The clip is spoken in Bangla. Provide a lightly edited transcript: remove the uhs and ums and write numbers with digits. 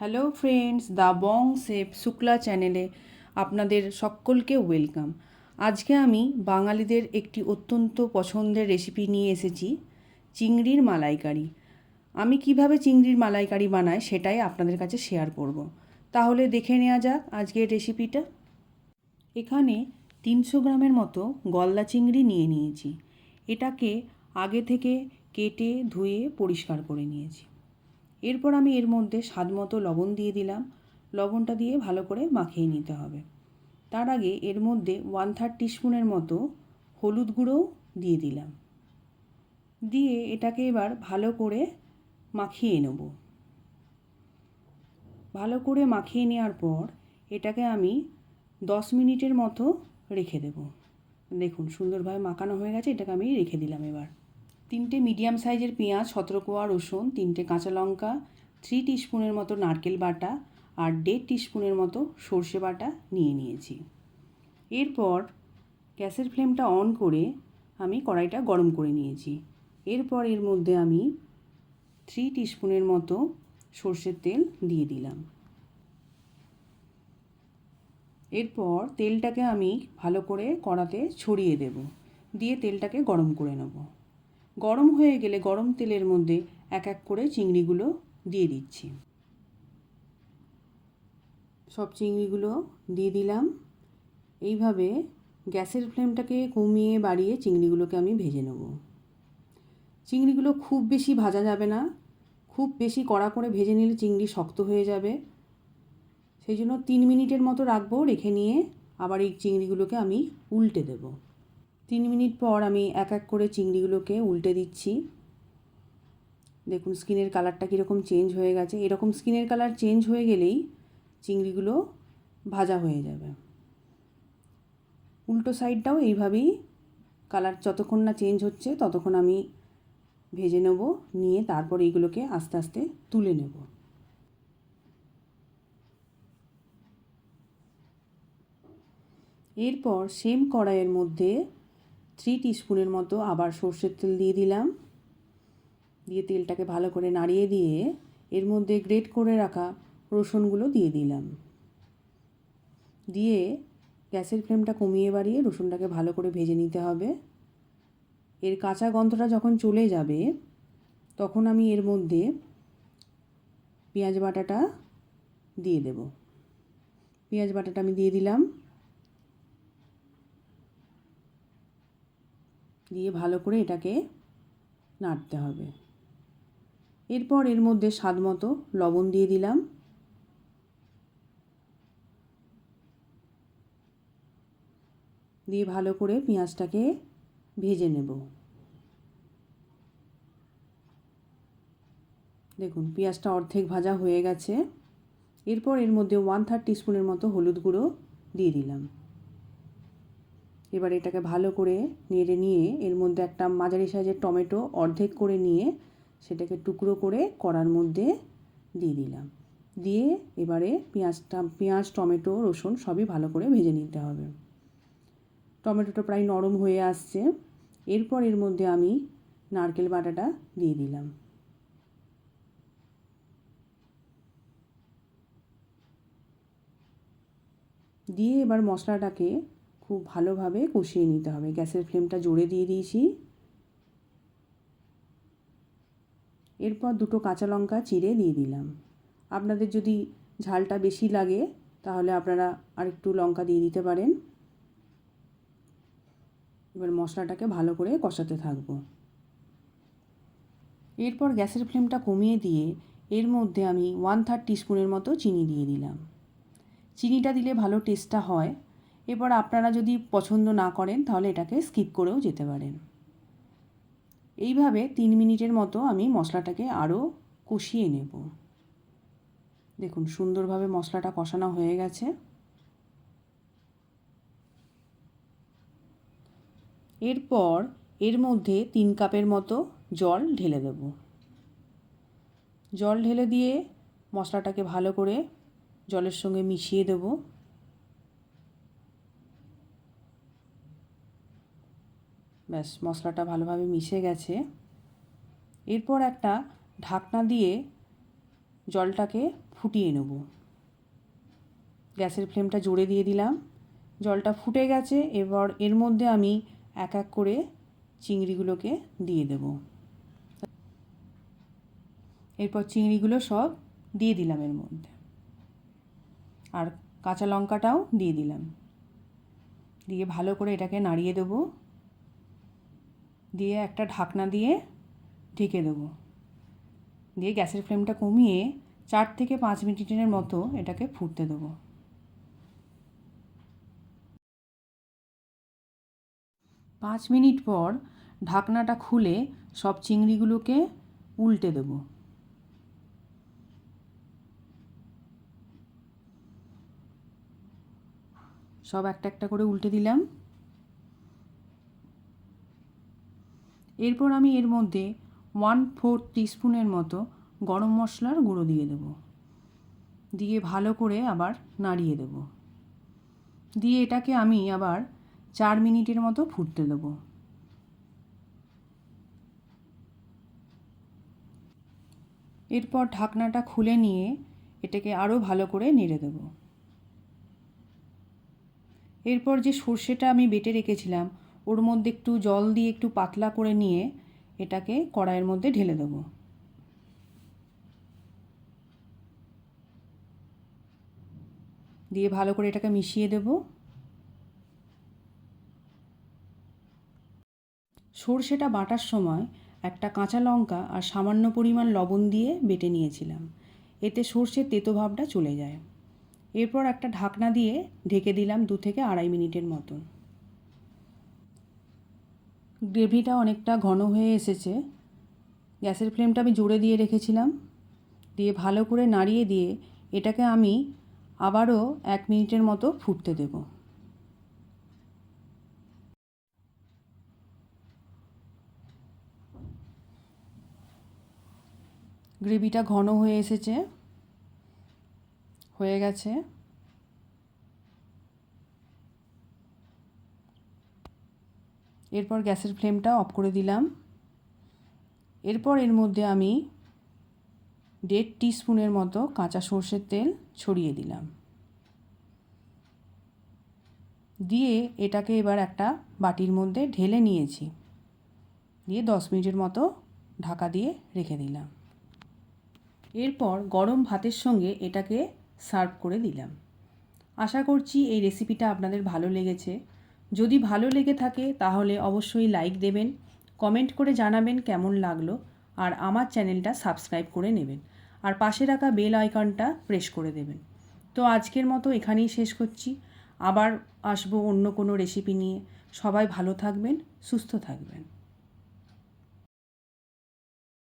Hello friends, the Bong chef Shukla চ্যানেলে আপনাদের সকলকে ওয়েলকাম। আজকে আমি বাঙালিদের একটি অত্যন্ত পছন্দের রেসিপি নিয়ে এসেছি, চিংড়ির মালাইকারি। আমি কিভাবে চিংড়ির মালাইকারি বানাই সেটাই আপনাদের কাছে শেয়ার করব। তাহলে দেখে নেওয়া যাক আজকের রেসিপিটা। এখানে 300 গ্রামের মতো গলদা চিংড়ি নিয়ে নিয়েছি। এটাকে আগে থেকে কেটে ধুয়ে পরিষ্কার করে নিয়েছি। এরপর আমি এর মধ্যে স্বাদমতো লবণ দিয়ে দিলাম। লবণটা দিয়ে ভালো করে মাখিয়ে নিতে হবে। তার আগে এর মধ্যে 1/3 টিস্পুনের মতো হলুদ গুঁড়োও দিয়ে দিলাম। দিয়ে এটাকে এবার ভালো করে মাখিয়ে নেব। ভালো করে মাখিয়ে নেওয়ার পর এটাকে আমি 10 মিনিটের মতো রেখে দেব। দেখুন সুন্দরভাবে মাখানো হয়ে গেছে, এটাকে আমি রেখে দিলাম। এবার 3টে মিডিয়াম সাইজের পেঁয়াজ, 17 কোয়া রসুন, 3টে কাঁচা লঙ্কা, 3 টিস্পুনের মতো নারকেল বাটা আর 1.5 টিস্পুনের মতো সর্ষে বাটা নিয়ে নিয়েছি। এরপর গ্যাসের ফ্লেমটা অন করে আমি কড়াইটা গরম করে নিয়েছি। এরপর এর মধ্যে আমি 3 টিস্পুনের মতো সর্ষের তেল দিয়ে দিলাম। এরপর তেলটাকে আমি ভালো করে কড়াতে ছড়িয়ে দেব, দিয়ে তেলটাকে গরম করে নেব। গরম হয়ে গেলে গরম তেলের মধ্যে এক এক করে চিংড়িগুলো দিয়ে দিচ্ছি। সব চিংড়িগুলো দিয়ে দিলাম। এইভাবে গ্যাসের ফ্লেমটাকে কমিয়ে বাড়িয়ে চিংড়িগুলোকে আমি ভেজে নেব। চিংড়িগুলো খুব বেশি ভাজা যাবে না, খুব বেশি কড়া করে ভেজে নিলে চিংড়ি শক্ত হয়ে যাবে। সেই জন্য 3 মিনিটের মতো রাখবো। রেখে নিয়ে আবার এই চিংড়িগুলোকে আমি উল্টে দেব। 3 মিনিট পর আমি এক এক করে চিংড়িগুলোকে উল্টে দিচ্ছি। দেখুন স্কিনের কালারটা কীরকম চেঞ্জ হয়ে গেছে। এরকম স্কিনের কালার চেঞ্জ হয়ে গেলেই চিংড়িগুলো ভাজা হয়ে যাবে। উল্টো সাইডটাও এইভাবেই কালার যতক্ষণ না চেঞ্জ হচ্ছে ততক্ষণ আমি ভেজে নেব। নিয়ে তারপর এইগুলোকে আস্তে আস্তে তুলে নেব। এরপর সেম কড়াইয়ের মধ্যে 3 টিস্পুনের মতো আবার সর্ষের তেল দিয়ে দিলাম। দিয়ে তেলটাকে ভালো করে নাড়িয়ে দিয়ে এর মধ্যে গ্রেট করে রাখা রসুনগুলো দিয়ে দিলাম। দিয়ে গ্যাসের ফ্লেমটা কমিয়ে বাড়িয়ে রসুনটাকে ভালো করে ভেজে নিতে হবে। এর কাঁচা গন্ধটা যখন চলে যাবে তখন আমি এর মধ্যে পেঁয়াজ বাটাটা দিয়ে দেব। পেঁয়াজ বাটাটা আমি দিয়ে দিলাম। দিয়ে ভালো করে এটাকে নাড়তে হবে। এরপর এর মধ্যে স্বাদমতো লবণ দিয়ে দিলাম। দিয়ে ভালো করে পেঁয়াজটাকে ভেজে নেব। দেখুন পেঁয়াজটা অর্ধেক ভাজা হয়ে গেছে। এরপর এর মধ্যে 1/3 টিস্পুনের মতো হলুদ গুঁড়ো দিয়ে দিলাম। এবার এটাকে ভালো করে নেড়ে নিয়ে এর মধ্যে একটা মাঝারি সাইজের টমেটো অর্ধেক করে নিয়ে সেটাকে টুকরো করে কড়ার মধ্যে দিয়ে দিলাম। দিয়ে এবারে পেঁয়াজ টমেটো রসুন সবই ভালো করে ভেজে নিতে হবে। টমেটোটা প্রায় নরম হয়ে আসছে। এরপর এর মধ্যে আমি নারকেল বাটাটা দিয়ে দিলাম। দিয়ে এবার মশলাটাকে খুব ভালোভাবে কষিয়ে নিতে হবে। গ্যাসের ফ্লেমটা জোরে দিয়ে দিয়েছি। এরপর 2টো কাঁচা লঙ্কা চিড়ে দিয়ে দিলাম। আপনাদের যদি ঝালটা বেশি লাগে তাহলে আপনারা আরেকটু লঙ্কা দিয়ে দিতে পারেন। এবার মশলাটাকে ভালো করে কষাতে থাকব। এরপর গ্যাসের ফ্লেমটা কমিয়ে দিয়ে এর মধ্যে আমি 1/3 টিস্পুনের মতো চিনি দিয়ে দিলাম। চিনিটা দিলে ভালো টেস্টটা হয়। এরপর আপনারা যদি পছন্দ না করেন তাহলে এটাকে স্কিপ করেও যেতে পারেন। এইভাবে 3 মিনিটের মতো আমি মশলাটাকে আরও কষিয়ে নেব। দেখুন সুন্দরভাবে মশলাটা কষানো হয়ে গেছে। এরপর এর মধ্যে 3 কাপের মতো জল ঢেলে দেব। জল ঢেলে দিয়ে মশলাটাকে ভালো করে জলের সঙ্গে মিশিয়ে দেব। ব্যাস মশলাটা ভালোভাবে মিশে গেছে। এরপর একটা ঢাকনা দিয়ে জলটাকে ফুটিয়ে নেব। গ্যাসের ফ্লেমটা জোরে দিয়ে দিলাম। জলটা ফুটে গেছে। এবার এর মধ্যে আমি এক এক করে চিংড়িগুলোকে দিয়ে দেব। এরপর চিংড়িগুলো সব দিয়ে দিলাম এর মধ্যে, আর কাঁচা লঙ্কাটাও দিয়ে দিলাম। দিয়ে ভালো করে এটাকে নাড়িয়ে দেব। দিয়ে একটা ঢাকনা দিয়ে ঢেকে দেব। দিয়ে গ্যাসের ফ্লেমটা কমিয়ে 4 থেকে 5 মিনিটের মতো এটাকে ফুটতে দেবো। 5 মিনিট পর ঢাকনাটা খুলে সব চিংড়িগুলোকে উল্টে দেব। সব একটা একটা করে উল্টে দিলাম। এরপর আমি এর মধ্যে 1/4 টিস্পুনের মতো গরম মশলার গুঁড়ো দিয়ে দেব। দিয়ে ভালো করে আবার নাড়িয়ে দেব। দিয়ে এটাকে আমি আবার 4 মিনিটের মতো ফুটতে দেব। এরপর ঢাকনাটা খুলে নিয়ে এটাকে আরও ভালো করে নেড়ে দেব। এরপর যে সর্ষেটা আমি বেটে রেখেছিলাম ওর মধ্যে একটু জল দিয়ে একটু পাতলা করে নিয়ে এটাকে কড়াইয়ের মধ্যে ঢেলে দেব। দিয়ে ভালো করে এটাকে মিশিয়ে দেব। সর্ষেটা বাটার সময় একটা কাঁচা লঙ্কা আর সামান্য পরিমাণ লবণ দিয়ে বেটে নিয়েছিলাম। এতে সর্ষের তেতো ভাবটা চলে যায়। এরপর একটা ঢাকনা দিয়ে ঢেকে দিলাম 2 থেকে 2.5 মিনিটের মতন। গ্রেভিটা অনেকটা ঘন হয়ে এসেছে। গ্যাসের ফ্লেমটা আমি জোরে দিয়ে রেখেছিলাম। দিয়ে ভালো করে নাড়িয়ে দিয়ে এটাকে আমি আবারও 1 মিনিটের মতো ফুটতে দেব। গ্রেভিটা ঘন হয়ে এসেছে, হয়ে গেছে। এরপর গ্যাসের ফ্লেমটা অফ করে দিলাম। এরপর এর মধ্যে আমি 1.5 টিস্পুনের মতো কাঁচা সর্ষের তেল ছড়িয়ে দিলাম। দিয়ে এটাকে এবার একটা বাটির মধ্যে ঢেলে নিয়েছি। দিয়ে 10 মিনিটের মতো ঢাকা দিয়ে রেখে দিলাম। এরপর গরম ভাতের সঙ্গে এটাকে সার্ভ করে দিলাম। আশা করছি এই রেসিপিটা আপনাদের ভালো লেগেছে। যদি ভালো লেগে থাকে তাহলে অবশ্যই লাইক দেবেন, কমেন্ট করে জানাবেন কেমন লাগলো, আর আমার চ্যানেলটা সাবস্ক্রাইব করে নেবেন, আর পাশে রাখা বেল আইকনটা প্রেস করে দেবেন। তো আজকের মতো এখানেই শেষ করছি। আবার আসবো অন্য কোনো রেসিপি নিয়ে। সবাই ভালো থাকবেন, সুস্থ থাকবেন।